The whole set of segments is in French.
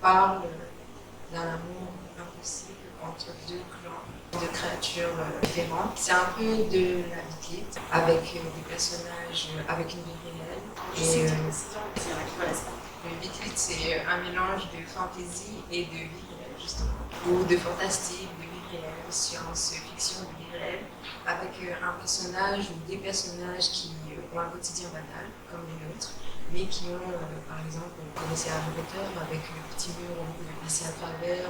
parle d'un amour impossible entre deux clans de créatures différentes. C'est un peu de la Bitlite avec des personnages avec une vie réelle. Et le Bitlite, c'est un mélange de fantasy et de vie réelle, justement, ou de fantastique, de vie réelle, science-fiction, de vie réelle, avec un personnage ou des personnages qui ont un quotidien banal, comme les nôtres, mais qui ont, par exemple, vous connaissez Harry Potter, avec le petit mur où on peut passer à travers,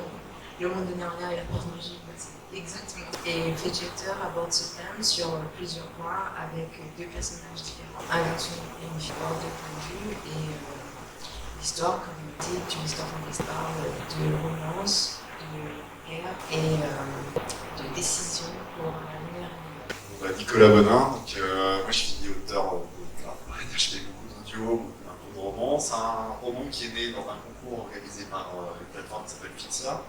le monde de Narnia et la porte magique, exactement. Et Fetchwater aborde ce thème sur plusieurs points, avec deux personnages différents, un garçon et une fille, hors de point de vue, et l'histoire, comme on dit, est une histoire qui parle de romance, de guerre et de décision pour l'avenir. Nicolas Bonin, donc, moi je suis auteur, je fais beaucoup d'audio, un peu de romans. C'est un roman qui est né dans un concours organisé par une plateforme qui s'appelle Fixia.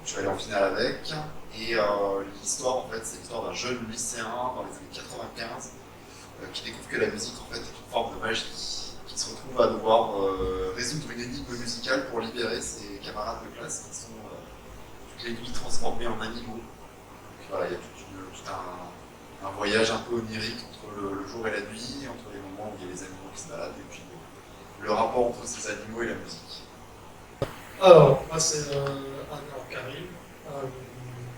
Je suis allé en finale avec, et l'histoire en fait c'est l'histoire d'un jeune lycéen dans les années 95 qui découvre que la musique en fait est une forme de magie, qui se retrouve à devoir résoudre une énigme musicale pour libérer ses camarades de classe qui sont toutes les nuits transformés en animaux. Donc, voilà, il y a tout un voyage un peu onirique entre le jour et la nuit, entre les moments où il y a les animaux qui se baladent et puis le rapport entre ces animaux et la musique. Alors, moi c'est Anor Karim.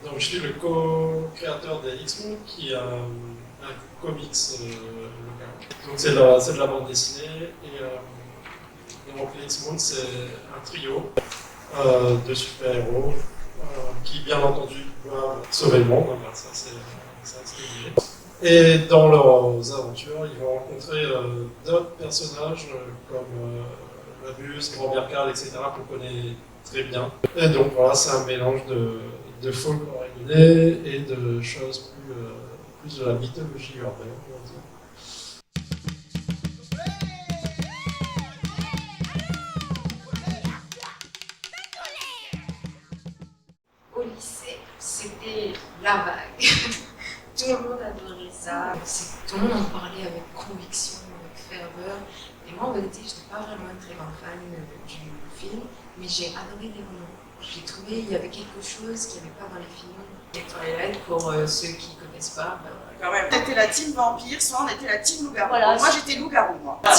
Donc, je suis le co-créateur des X-Moon, qui est un comics local. Donc c'est de la bande dessinée. Et donc les X-Moon, c'est un trio de super-héros qui, bien entendu, doivent sauver le monde. Ça, c'est obligé. Et dans leurs aventures, ils vont rencontrer d'autres personnages comme la Muse, Grand-Mère Carl, etc., qu'on connaît très bien. Et donc voilà, c'est un mélange de folk original et de choses plus de la mythologie urbaine, on va dire. Au lycée, c'était la vague. Tout le monde adorait ça. Tout le monde en parlait avec conviction, avec ferveur. Et moi, en vérité, je n'étais pas vraiment une très grande fan du film, mais j'ai adoré les romans. J'ai trouvé qu'il y avait quelque chose qu'il n'y avait pas dans les films. Et Twilight, pour ceux qui ne connaissent pas, quand même. On était la team vampire, soit on était la team loup-garou. Voilà. Moi, j'étais loup-garou, moi. Ouais,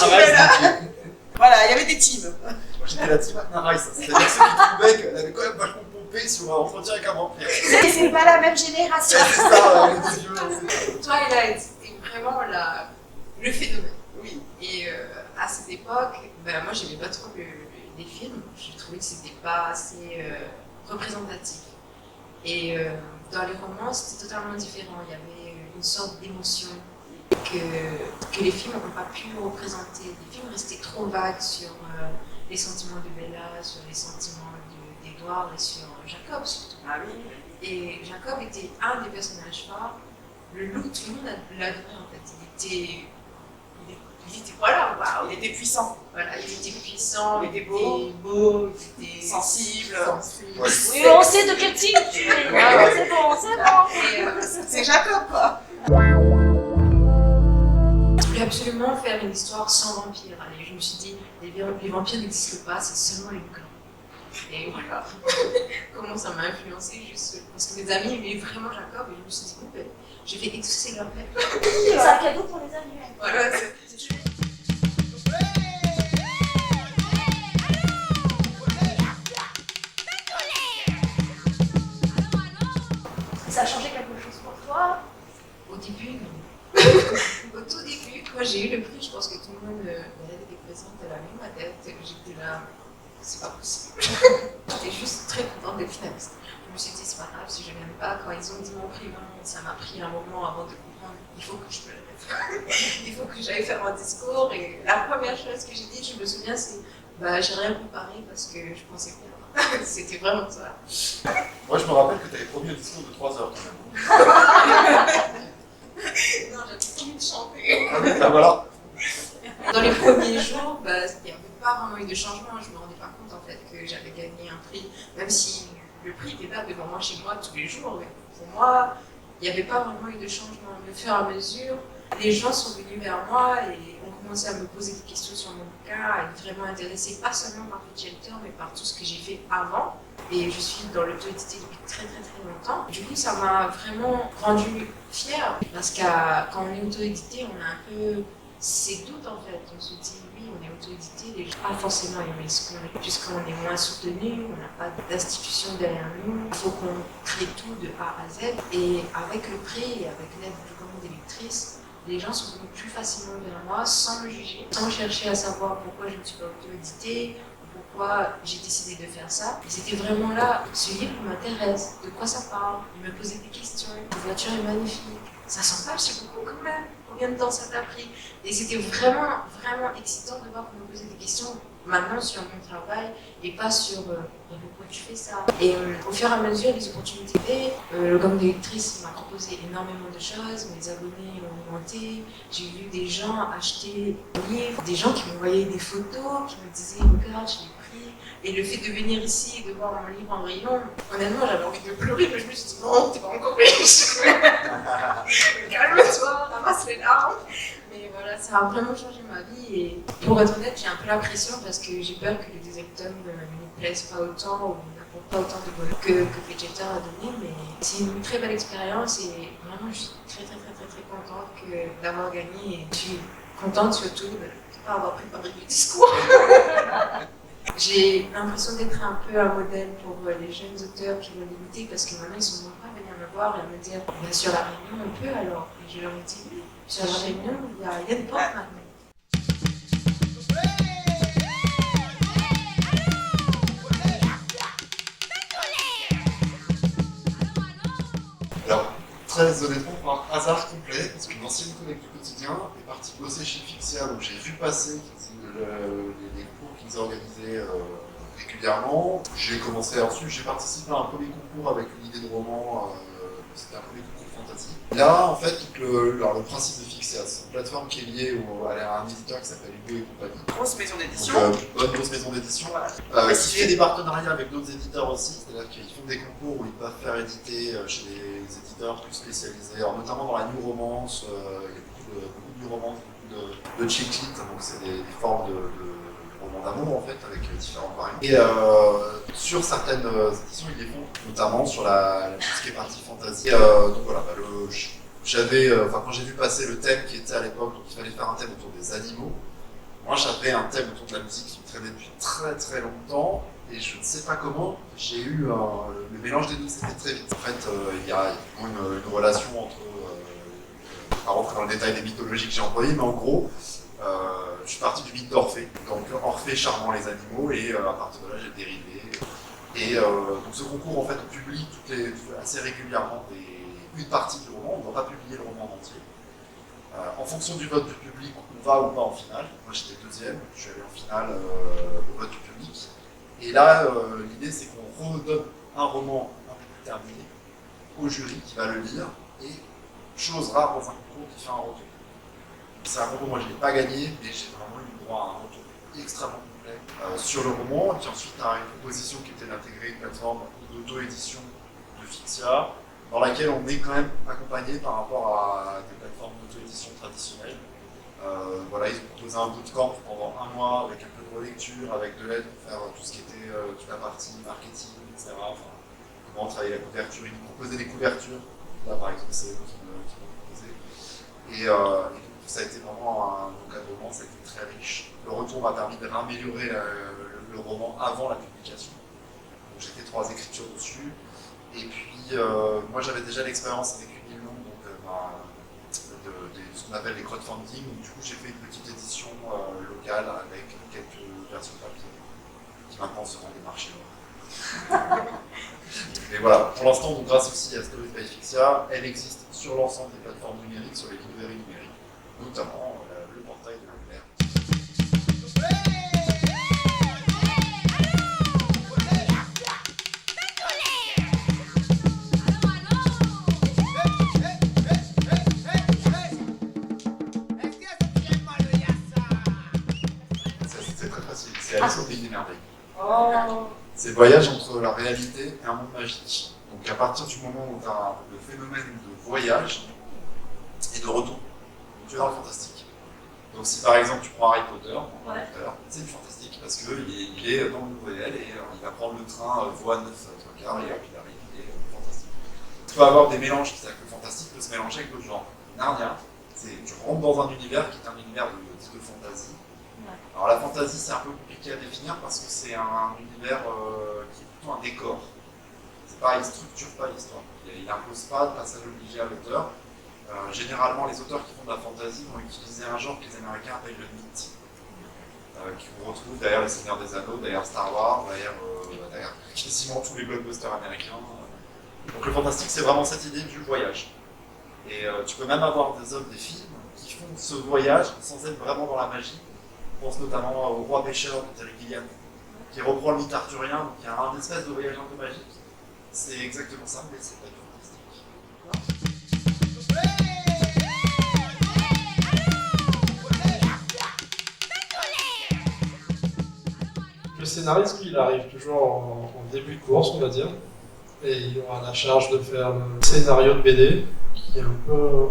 Voilà, il y avait des teams. moi j'étais la team Rice, c'est-à-dire ceux qui trouvaient qu'elle avait quand même vachement pompé sur Entretien avec un vampire. C'est pas la même génération. C'est ça, les yeux. Twilight, c'était vraiment le phénomène. Oui. Et à cette époque, moi, j'aimais pas trop les films. Je trouvais que c'était pas assez représentatif. Et dans les romans, c'était totalement différent. Il y avait une sorte d'émotion que les films n'ont pas pu représenter. Les films restaient trop vagues sur les sentiments de Bella, sur les sentiments d'Edward et sur Jacob surtout. Ah oui. Et Jacob était un des personnages forts. Le loup, tout le monde l'adorait en fait. Il était voilà, waouh. Il était puissant. Voilà, il était puissant, Il était beau. Il était sensible. Ouais. Oui, on sait de quel type tu es. C'est bon, c'est bon. Et C'est Jacob, quoi. je voulais absolument faire une histoire sans vampires. Allez, je me suis dit, les vampires n'existent pas, c'est seulement les loups-garous. Et voilà, comment ça m'a influencé, juste parce que mes amis aimaient vraiment Jacob, et je me suis dit, bon, je vais exaucer leur rêve. C'est un cadeau pour les amis. Voilà, Ça a changé quelque chose pour toi? au début, non. Au tout début, quand j'ai eu le prix, je pense que tout le monde était présente à la même tête. J'étais là, c'est pas possible. J'étais juste très contente d'être finaliste. Je me suis dit, c'est pas grave, si je n'aime pas, quand ils ont dit mon prix, ça m'a pris un moment avant de comprendre, il faut que je me lève. Il faut que j'aille faire un discours. Et la première chose que j'ai dit, je me souviens, c'est j'ai rien préparé parce que je pensais perdre. C'était vraiment ça. Moi je me rappelle que tu avais promis un discours de 3 heures quand même. Non, j'avais promis de chanter. Ah oui, bah voilà. Dans les premiers jours, il n'y avait pas vraiment eu de changement. Je me rendais pas compte en fait que j'avais gagné un prix, même si le prix était là devant moi chez moi tous les jours. Mais pour moi, il n'y avait pas vraiment eu de changement. Au fur et à mesure, les gens sont venus vers moi et ont commencé à me poser des questions sur mon cas, à être vraiment intéressée, pas seulement par le shelter, mais par tout ce que j'ai fait avant. Et je suis dans l'auto-édité depuis très longtemps. Du coup, ça m'a vraiment rendue fière, parce que quand on est auto-édité, on a un peu ces doutes en fait. On se dit, oui, on est auto-édité, les gens pas forcément aimer ce qu'on est, puisqu'on est moins soutenu, on n'a pas d'institution derrière nous, il faut qu'on crée tout de A à Z. Et avec le prix et avec l'aide du commun d'électrice, les gens sont venus plus facilement vers moi sans me juger, sans chercher à savoir pourquoi je ne suis pas auto-éditée, pourquoi j'ai décidé de faire ça. Et c'était vraiment là, ce livre m'intéresse, de quoi ça parle, il me posait des questions, la voiture est magnifique, ça sent pas chez beaucoup quand même, combien de temps ça t'a pris? Et c'était vraiment excitant de voir qu'on me posait des questions maintenant sur mon travail et pas sur pourquoi tu fais ça. Et au fur et à mesure, les opportunités, le comité d'électrice m'a proposé énormément de choses, mes abonnés ont augmenté, j'ai vu des gens acheter des livres, des gens qui m'envoyaient des photos, qui me disaient regarde, je l'ai pris. Et le fait de venir ici et de voir mon livre en rayon, honnêtement j'avais envie de pleurer, mais je me suis dit non, t'es pas encore riche. Calme-toi, ramasse les larmes. Mais voilà, ça a vraiment changé ma vie et pour être honnête, j'ai un peu la pression parce que j'ai peur que le Désectum ne me plaise pas autant ou n'apporte pas autant de bonheur que Vegeta a donné, mais c'est une très belle expérience et vraiment je suis très contente d'avoir gagné et je suis contente surtout de ne pas avoir préparé du discours. J'ai l'impression d'être un peu un modèle pour les jeunes auteurs qui veulent limiter parce que maintenant ils sont nombreux à venir me voir et à me dire bien sur la Réunion on peut alors. Et je leur ai dit oui, sur la Réunion il y a une porte maintenant. Alors, très honnêtement, par hasard complet, parce qu'une ancienne collègue du quotidien est partie bosser chez Fixia, donc j'ai vu passer les cours qu'ils organisaient régulièrement. J'ai commencé à suivre, j'ai participé à un premier concours avec une idée de roman, c'était un premier concours fantasy. Là, en fait, le principe de Fixia, c'est une plateforme qui est liée à un éditeur qui s'appelle Hugo et compagnie. Grosse maison d'édition. Bonne grosse maison d'édition. Voilà. Qui fait des partenariats avec d'autres éditeurs aussi, c'est-à-dire qu'ils font des concours où ils peuvent faire éditer chez des éditeurs plus spécialisés, alors notamment dans la new romance, il y a beaucoup de new romance, beaucoup de chick lit, donc c'est des formes de romans d'amour en fait, avec différentes variantes. Et sur certaines éditions, ils les font, notamment sur tout ce qui est partie fantasy. Donc voilà, quand j'ai vu passer le thème qui était à l'époque, donc il fallait faire un thème autour des animaux. Moi, j'avais un thème autour de la musique qui me traînait depuis très longtemps, et je ne sais pas comment, j'ai eu le mélange des deux, c'était très vite. En fait, il y a une relation entre, je ne vais pas rentrer dans le détail des mythologies que j'ai employées, mais en gros, je suis parti du mythe d'Orphée. Donc Orphée charmant les animaux, et à partir de là, j'ai dérivé. Et donc ce concours, en fait, on publie assez régulièrement une partie du roman, on ne va pas publier le roman en entier. En fonction du vote du public, on va ou pas en finale. Moi j'étais deuxième, je suis allé en finale au vote du public. Et là, l'idée c'est qu'on redonne un roman un peu plus terminé au jury qui va le lire, et chose rare dans un concours qui fait un retour. C'est un concours, moi je ne l'ai pas gagné, mais j'ai vraiment eu droit à un retour extrêmement complet sur le roman, et puis ensuite à une proposition qui était d'intégrer une plateforme d'auto-édition de Fixia, dans laquelle on est quand même accompagné par rapport à des plateformes d'auto-édition traditionnelles. Voilà, ils ont proposé un bootcamp pendant un mois avec un peu de relecture, avec de l'aide pour faire tout ce qui était toute la partie marketing, etc. Enfin, comment travailler la couverture, ils nous proposaient des couvertures. Là, par exemple, c'est eux qui m'ont proposé. Et ça a été vraiment un encadrement, ça a été très riche. Le retour m'a permis de raméliorer le roman avant la publication. Donc j'ai fait 3 écritures dessus. Et puis, moi j'avais déjà l'expérience avec une île longue, donc de ce qu'on appelle les crowdfunding. Donc, du coup, j'ai fait une petite édition locale avec quelques versions papier qui maintenant se vendent des marchés noirs. Mais voilà, pour l'instant, donc, grâce aussi à Stories by Fixia, elle existe sur l'ensemble des plateformes numériques, sur les librairies numériques, notamment le portail de l'Angleterre. C'est très facile, c'est Alice au pays des merveilles. Oh. C'est le voyage entre la réalité et un monde magique. Donc à partir du moment où tu as le phénomène de voyage et de retour, tu es dans le fantastique. Donc si par exemple tu prends Harry Potter, Ouais. c'est du fantastique parce qu'il est dans le nouvel et il va prendre le train voie 9 3/4 et hop, il arrive, il est fantastique. Tu peux avoir des mélanges, c'est-à-dire que le fantastique peut se mélanger avec d'autres genres. Narnia, tu rentres dans un univers qui est un univers de fantasy. Ouais. Alors la fantasy c'est un peu compliqué à définir parce que c'est un univers qui est plutôt un décor. C'est pas, il ne structure pas l'histoire. Il n'impose pas de passage obligé à l'auteur. Généralement, les auteurs qui font de la fantasy vont utiliser un genre que les Américains appellent le mythe, qu'on retrouve derrière Le Seigneur des Anneaux, derrière Star Wars, derrière quasiment tous les blockbusters américains. Donc le fantastique, c'est vraiment cette idée du voyage. Et tu peux même avoir des œuvres, des films qui font ce voyage sans être vraiment dans la magie. Je pense notamment au Roi Pêcheur de Terry Gilliam, qui reprend le mythe arthurien, donc il y a un espèce de voyage un peu magique. C'est exactement ça, mais c'est pas du fantastique. Le scénariste, lui, il arrive toujours en début de course, on va dire, et il aura la charge de faire le scénario de BD, qui est un peu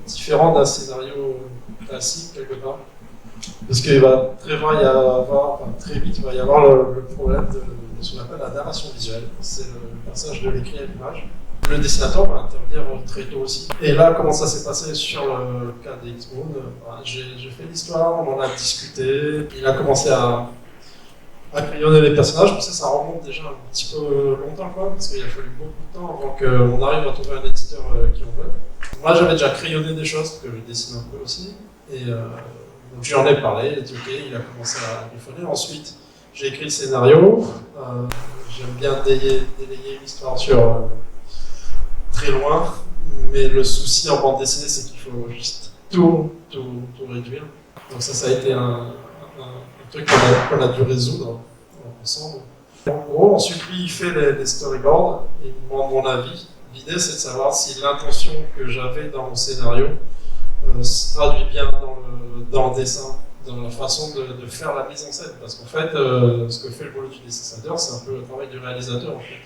différent d'un scénario classique, quelque part. Parce qu'il va très vite, il va y avoir le problème de ce qu'on appelle la narration visuelle. C'est le passage de l'écrit à l'image. Le dessinateur va intervenir très tôt aussi. Et là, comment ça s'est passé sur le cas des X-Moon? J'ai fait l'histoire, on en a discuté. Il a commencé à crayonner les personnages, mais ça remonte déjà un petit peu longtemps, quoi, parce qu'il a fallu beaucoup de temps avant qu'on arrive à trouver un éditeur qui en veut. Moi, j'avais déjà crayonné des choses, parce que je dessine un peu aussi. Et donc, je lui en ai parlé, il a dit ok, il a commencé à griffonner. Ensuite, j'ai écrit le scénario. J'aime bien délayer l'histoire sur très loin, mais le souci en bande dessinée, c'est qu'il faut juste tout réduire. Donc ça a été un truc qu'on a dû résoudre ensemble. En gros, ensuite, lui, il fait les storyboards, il me demande mon avis. L'idée, c'est de savoir si l'intention que j'avais dans mon scénario se traduit bien dans le dessin, dans la façon de faire la mise en scène. Parce qu'en fait, ce que fait le boulot du dessinateur, c'est un peu le travail du réalisateur, en fait.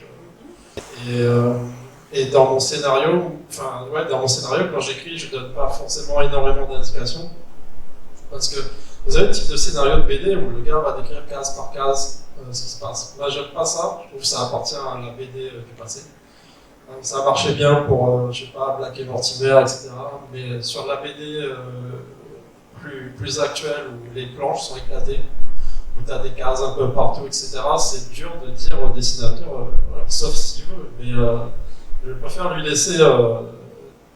Et dans mon scénario, quand j'écris, je ne donne pas forcément énormément d'indications. Parce que vous avez le type de scénario de BD où le gars va décrire case par case ce qui se passe. Moi, j'aime pas ça. Je trouve que ça appartient à la BD du passé. Ça marchait bien pour, je sais pas, Black et Mortimer, etc. Mais sur la BD plus actuelle où les planches sont éclatées, où tu as des cases un peu partout, etc., c'est dur de dire au dessinateur, voilà, sauf s'il veut. Mais je préfère lui laisser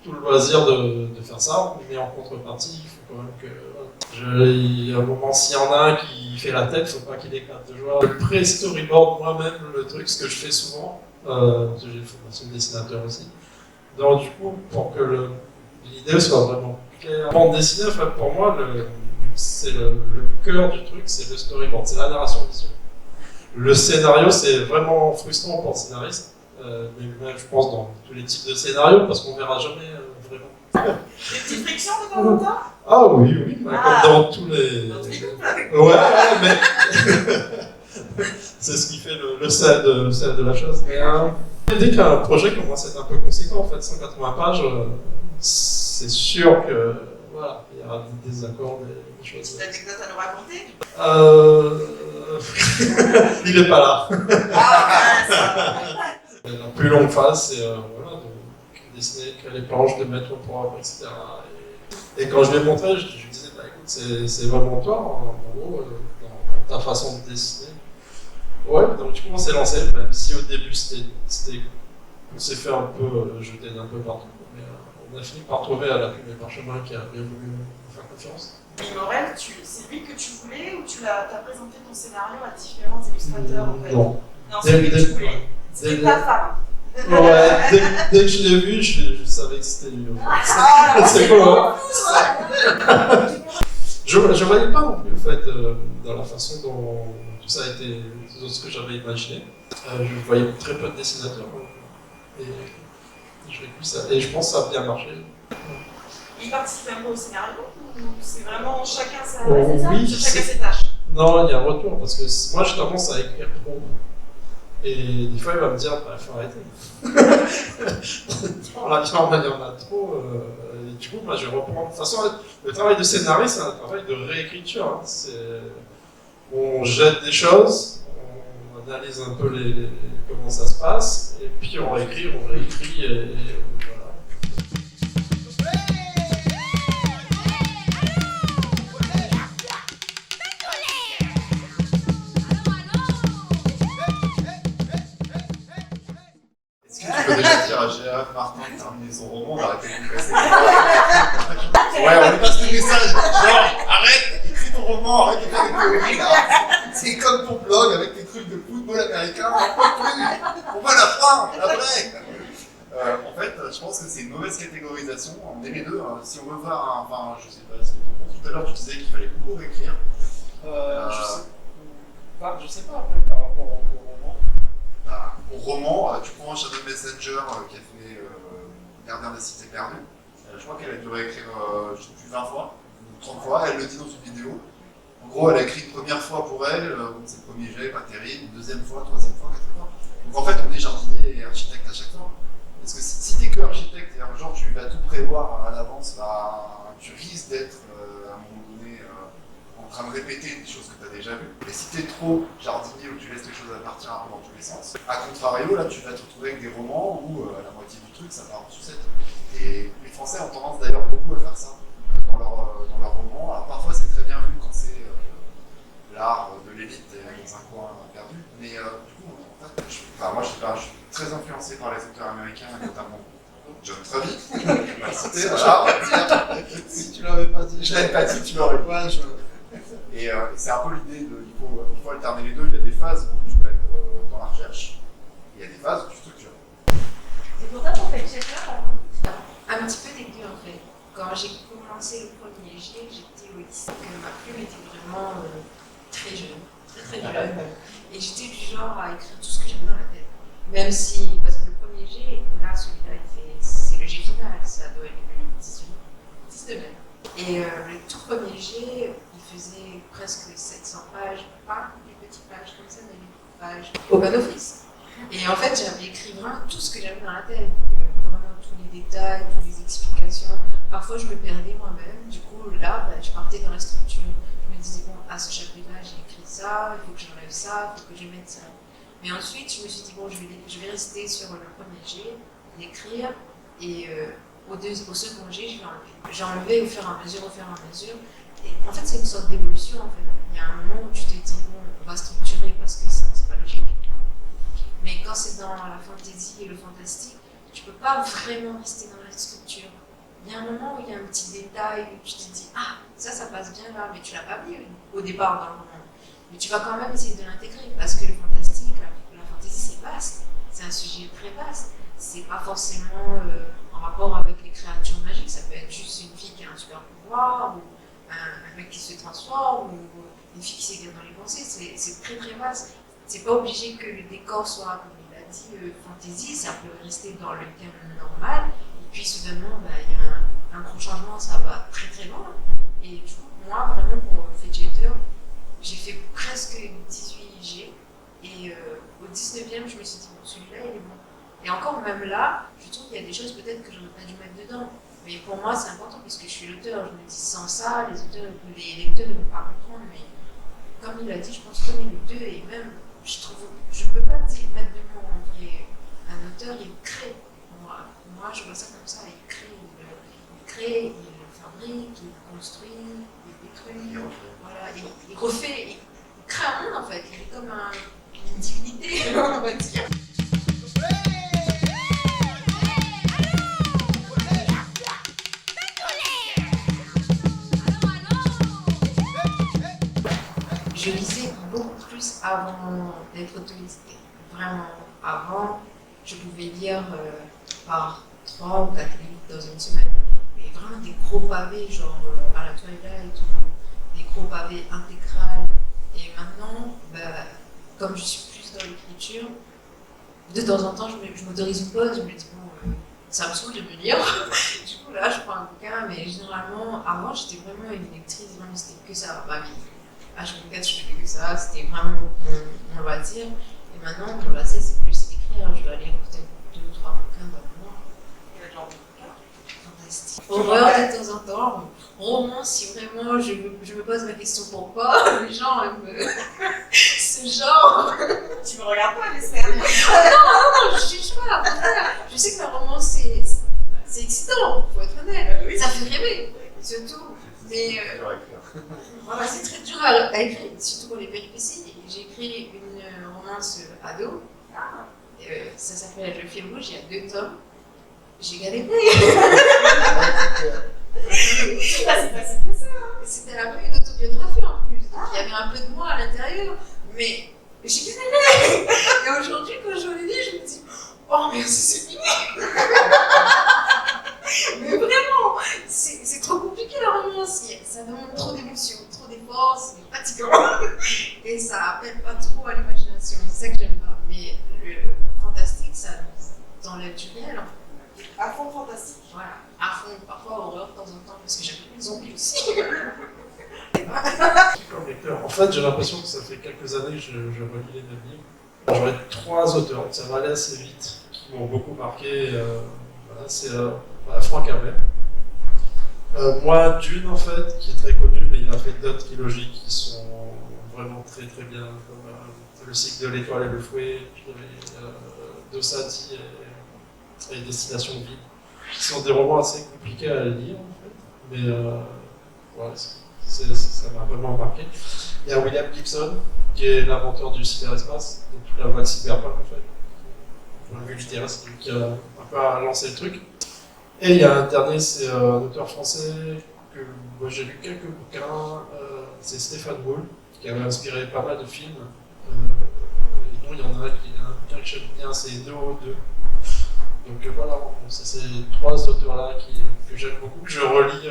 tout le loisir de faire ça, mais en contrepartie, il faut quand même que. Il y a un moment, s'il y en a un qui fait la tête, il ne faut pas qu'il éclate de joie. Je pré-storyboard moi-même le truc, ce que je fais souvent. J'ai une formation de dessinateur aussi. Donc, du coup, pour que l'idée soit vraiment claire. Bande dessinée, en fait, pour moi, c'est le cœur du truc, c'est le storyboard, c'est la narration visuelle. Le scénario, c'est vraiment frustrant pour le scénariste, mais même, je pense, dans tous les types de scénarios, parce qu'on ne verra jamais vraiment. Des petites frictions de temps en temps? Ah oui, comme dans tous les. Dans tous les couples. Ouais, mais. C'est ce qui fait le sel de la chose. Mais dès qu'un projet commence à être un peu conséquent, en fait, 180 pages, c'est sûr que voilà, il y aura des désaccords, des choses. Une anecdote à nous raconter? Il n'est pas là. Ah, La plus longue phase, c'est voilà, de dessiner, créer les planches, de mettre au propre, etc. Et quand je lui ai montré, je lui disais, bah, écoute, c'est vraiment toi, en gros, dans ta façon de dessiner. Ouais, donc du coup on s'est lancé, même si au début on s'est fait un peu jeter d'un peu partout, mais on a fini par trouver à la plume et parchemin qui a bien voulu nous faire confiance. Et Morel, c'est lui que tu voulais ou tu as présenté ton scénario à différents illustrateurs en fait? Non, c'est lui que tu voulais. C'était ta femme. Ouais, dès que je l'ai vu, je savais que c'était lui. C'est quoi? Je voyais pas non plus en fait dans la façon dont tout ça a été, tout ce que j'avais imaginé. Je voyais très peu de dessinateurs et j'ai vu ça et je pense que ça a bien marché. Il participe un peu au scénario ou c'est vraiment chacun oui, chacun ses tâches? Non, il y a un retour parce que moi j'ai tendance à écrire trop Et des fois, il va me dire, bah, il faut arrêter. Dans la viande, il y en a trop. Et du coup, moi, je reprends. De toute façon, le travail de scénariste, c'est un travail de réécriture. Hein. On jette des choses, on analyse un peu comment ça se passe, et puis on réécrit, et voilà. Est-ce que tu peux déjà dire à Gérard Martin de terminer son roman, d'arrêter de nous casser? Ouais, on lui passe le message, genre, arrête, écris ton roman, arrête de faire des théories, là. C'est comme ton blog avec tes trucs de football américain, on va la fin, après. En fait, je pense que c'est une mauvaise catégorisation, on est les deux. Hein. Si on veut voir, enfin, je sais pas ce que tu penses, tout à l'heure tu disais qu'il fallait beaucoup réécrire. Je sais pas après par rapport au roman. Au roman, tu prends Shadow Messenger qui a fait Gardien des cités perdues. Je crois qu'elle a dû réécrire, je sais plus, 20 fois, ou 30 fois, elle le dit dans une vidéo. En gros, elle a écrit une première fois pour elle, donc c'est le premier jet, pas terrible, une deuxième fois, troisième fois, quatrième fois. Donc en fait, on est jardinier et architecte à chaque fois. Parce que si t'es que architecte et genre tu vas tout prévoir à l'avance, bah, tu risques d'être à un moment donné en train de répéter des choses que tu as déjà vues. Et si t'es trop jardinier ou tu laisses les choses partir un peu dans tous les sens, à contrario, là tu vas te retrouver avec des romans où la moitié du truc ça part en sucette. Et les Français ont tendance d'ailleurs beaucoup à faire ça dans leurs romans. Alors parfois c'est très bien vu quand c'est l'art de l'élite dans un coin perdu, mais du coup, en fait, moi je suis très influencé par les auteurs américains, notamment John Travis. Si tu l'avais pas dit, je l'avais pas dit, tu l'aurais pas. Et c'est un peu l'idée il faut alterner les deux. Il y a des phases où tu vas être dans la recherche, et il y a des phases où tu structures. C'est pour ça qu'on fait le checker. Un petit peu des deux en fait. Quand j'ai commencé le premier jet, j'étais au lycée. Ma plume était vraiment très jeune, très jeune. Et j'étais du genre à écrire tout ce que j'avais dans la tête. Même si, parce que le premier jet, là, celui-là, c'est le jet final, ça doit être le 19 même. Et le tout premier jet, il faisait presque 700 pages, pas des petites pages comme ça, mais des pages open office. Et en fait, j'avais écrit vraiment tout ce que j'avais dans la tête, vraiment tous les détails, toutes les explications. Parfois, je me perdais moi-même. Du coup, là, je partais dans la structure. Je me disais, bon, à ce chapitre-là, j'ai écrit ça, il faut que j'enlève ça, il faut que je mette ça. Mais ensuite, je me suis dit, bon, je vais rester sur le premier jet, l'écrire, et au second jet, je vais enlever. J'ai enlevé au fur et à mesure. Et en fait, c'est une sorte d'évolution, en fait. Il y a un moment où tu te dis, bon, on va structurer parce que sinon, c'est pas logique. Mais quand c'est dans la fantasy et le fantastique, tu peux pas vraiment rester dans la structure. Il y a un moment où il y a un petit détail où tu te dis, ah, ça passe bien là, mais tu l'as pas mis au départ dans le roman. Mais tu vas quand même essayer de l'intégrer parce que le fantastique, la fantasy, c'est vaste. C'est un sujet très vaste. C'est pas forcément en rapport avec les créatures magiques. Ça peut être juste une fille qui a un super pouvoir, ou un mec qui se transforme, ou une fille qui s'égare dans les pensées. C'est très très vaste. C'est pas obligé que le décor soit, comme il a dit, fantasy. Ça peut rester dans le thème normal. Et puis soudainement, il y a un gros changement, ça va très très loin. Et du coup, moi, vraiment, pour Fate Eater, j'ai fait presque 18 G. Et au 19e, je me suis dit, bon, celui-là, il est bon. Et encore, même là, je trouve qu'il y a des choses peut-être que j'aurais pas dû mettre dedans. Mais pour moi, c'est important parce que je suis l'auteur. Je me dis, sans ça, les lecteurs ne vont pas comprendre. Mais comme il a dit, je pense qu'on est les deux. Et même, je peux pas mettre de mots en vrai. Un auteur, il crée. Moi, je vois ça comme ça. Il crée, il fabrique, il construit, il détruit. Voilà, il refait, il crée un monde en fait. Il est comme une divinité, on va dire. Je lisais beaucoup plus avant d'être autorisée. Vraiment, avant, je pouvais lire par 3 ou 4 livres dans une semaine. Et vraiment des gros pavés, genre à la Twilight, ou des gros pavés intégrales. Et maintenant, comme je suis plus dans l'écriture, de temps en temps, je m'autorise une pause, je me dis, bon, ça me saoule de me lire. Du coup, là, je prends un bouquin, mais généralement, avant, j'étais vraiment une lectrice, c'était que ça, ma vie. H24, je faisais que ça, c'était vraiment mon loisir. Et maintenant, pour la c'est plus écrire. Je dois lire peut-être 2 ou 3 bouquins dans le mois. Quel genre de bouquin? Fantastique. Horreur de temps en temps. Roman, si vraiment je me pose ma question pourquoi, les gens aiment ce genre. Tu me regardes pas, j'espère. Non, je juge pas, au contraire. Je sais que le roman, c'est excitant, faut être honnête. Oui. Ça fait rêver, surtout. Mais voilà, c'est très dur à écrire, surtout pour les péripéties. J'ai écrit une romance ado. Ça s'appelle Le fil rouge, il y a 2 tomes. J'ai galéré. C'est pas ça. C'était un peu une autobiographie en plus. Donc il y avait un peu de moi à l'intérieur. Mais j'ai galéré. Et aujourd'hui, quand je le lis, je me dis oh merci, c'est fini. Mais vraiment, c'est trop compliqué la romance. Ça demande trop d'émotions, trop d'efforts, c'est fatigant. Et ça appelle pas trop à l'imagination. C'est ça que j'aime pas. Mais le fantastique, ça dans le du réel en fait. À fond fantastique. Voilà, à fond, parfois horreur de temps en temps, parce que j'aime beaucoup les zombies aussi. Comme lecteur. En fait, j'ai l'impression que ça fait quelques années que je relis les mêmes livres. J'aurais 3 auteurs, ça va aller assez vite, qui m'ont beaucoup marqué. Voilà, c'est Frank Herbert. Moi, Dune, en fait, qui est très connu, mais il a fait d'autres trilogies qui sont vraiment très très bien, comme Le cycle de l'étoile et le fouet, puis Dosati et Destination de vie, qui sont des romans assez compliqués à lire, en fait. Mais ouais, ça m'a vraiment marqué. Il y a William Gibson, qui est l'inventeur du cyberespace, de toute la voie de cyberpunk, en fait. On a vu du terrain, c'est lui qui a un peu lancé le truc. Et il y a un dernier, c'est un auteur français que moi j'ai lu quelques bouquins, c'est Stéphane Boule, qui avait inspiré pas mal de films. Et non, il y en a un bouquin que j'aime bien, c'est No 2. Donc voilà, c'est ces 3 auteurs-là que j'aime beaucoup, que je relis.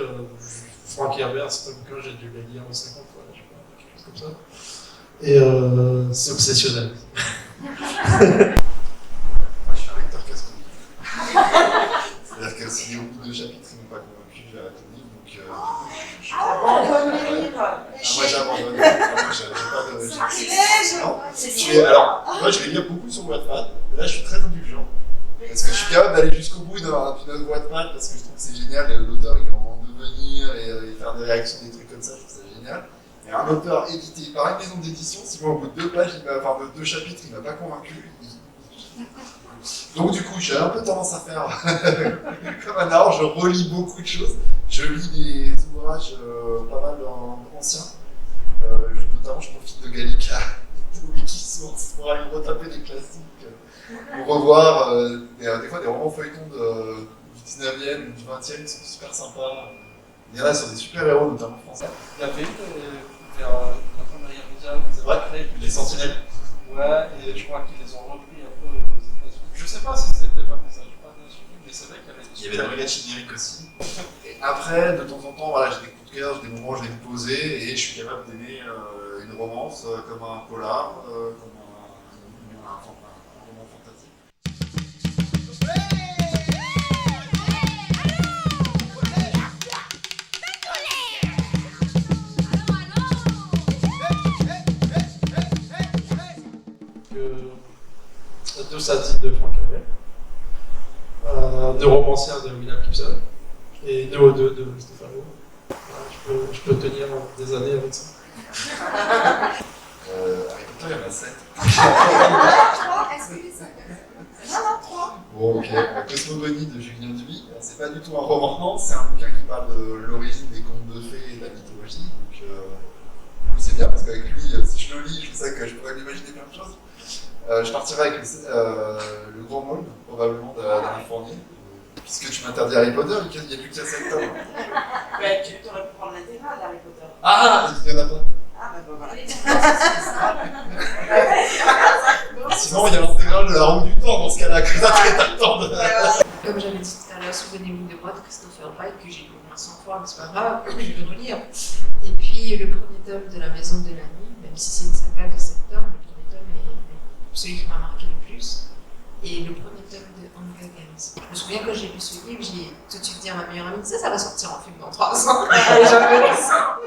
Frank Herbert, c'est un bouquin, j'ai dû le lire 50 fois, je sais pas, quelque chose comme ça. Et c'est obsessionnel. Moi, je suis un lecteur casse-couille. C'est-à-dire que si au bout de 2 chapitres, ils m'ont pas convaincu, j'ai arrêté le livre. Donc, Abandonne les livres. moi, j'abandonne. Moi, j'ai pas de. Alors, moi, je vais lire beaucoup sur Wattpad. Là, je suis très indulgent. Parce que je suis capable d'aller jusqu'au bout d'un pilote Wattpad parce que je trouve que c'est génial. L'auteur, il est en devenir et faire des réactions, des trucs comme ça, je trouve ça génial. Et un auteur édité par une maison d'édition, si moi, au bout de 2 pages, de 2 chapitres, il m'a pas convaincu. Donc, du coup, j'ai un peu tendance à faire comme un art, je relis beaucoup de choses. Je lis des ouvrages pas mal anciens. Notamment, je profite de Gallica, de Wikisource, pour aller retaper des classiques. Pour revoir des fois des romans feuilletons du 19e, du 20e qui sont super sympas. Il y en a sur des super-héros, notamment français. Il y avait vers la fin de la guerre mondiale, vous avez créé Les Sentinelles. Ouais, et je crois qu'ils les ont repris un peu aux États-Unis. Je sais pas si c'était pas comme ça, je suis pas suivi, mais c'est vrai qu'il y avait des. Il y avait la brigade chimérique aussi. Et après, de temps en temps, voilà, j'ai des coups de cœur, j'ai des moments où je vais me poser et je suis capable d'aimer une romance comme un polar, comme un roman fantastique. Dosati de Frank Herbert, Neuromancien de William Gibson et Neo 2 de Stéphane Boule. Voilà, je peux tenir des années avec ça. Harry Potter, il y en a 7. 3, est-ce que les 5? Non, 3. Bon, ok. La Cosmogonie de Julien Duby, c'est pas du tout un roman, c'est un bouquin qui parle de l'origine des contes de fées et de la mythologie. Donc, c'est bien parce qu'avec lui, si je le lis, je sais que je pourrais m'imaginer plein de choses. Je partirai avec le Grand Monde, probablement d'Alain Fournier. Puisque tu m'interdis Harry Potter, il n'y a plus que 7 tomes. Ouais, tu aurais pu prendre l'intégrale d'Harry Potter. Ah, il n'y en a pas. Ah, bah voilà. Sinon, il y a l'intégrale de la roue du temps dans ce cas-là, que ça traite le temps de. Comme j'avais dit tout à l'heure, souvenez-vous de moi de Christopher Pike, que j'ai lu au moins 100 fois, mais c'est pas grave, je vais le relire. Et puis le premier tome de La Maison de la Nuit, même si c'est une saga de 7 tomes, le premier tome est celui qui m'a marqué le plus. Et le premier tome de Hunger Games. Je me souviens quand j'ai lu ce livre, j'ai tout de suite dit à ma meilleure amie, ça va sortir en film dans 3 ans. Et j'avais raison.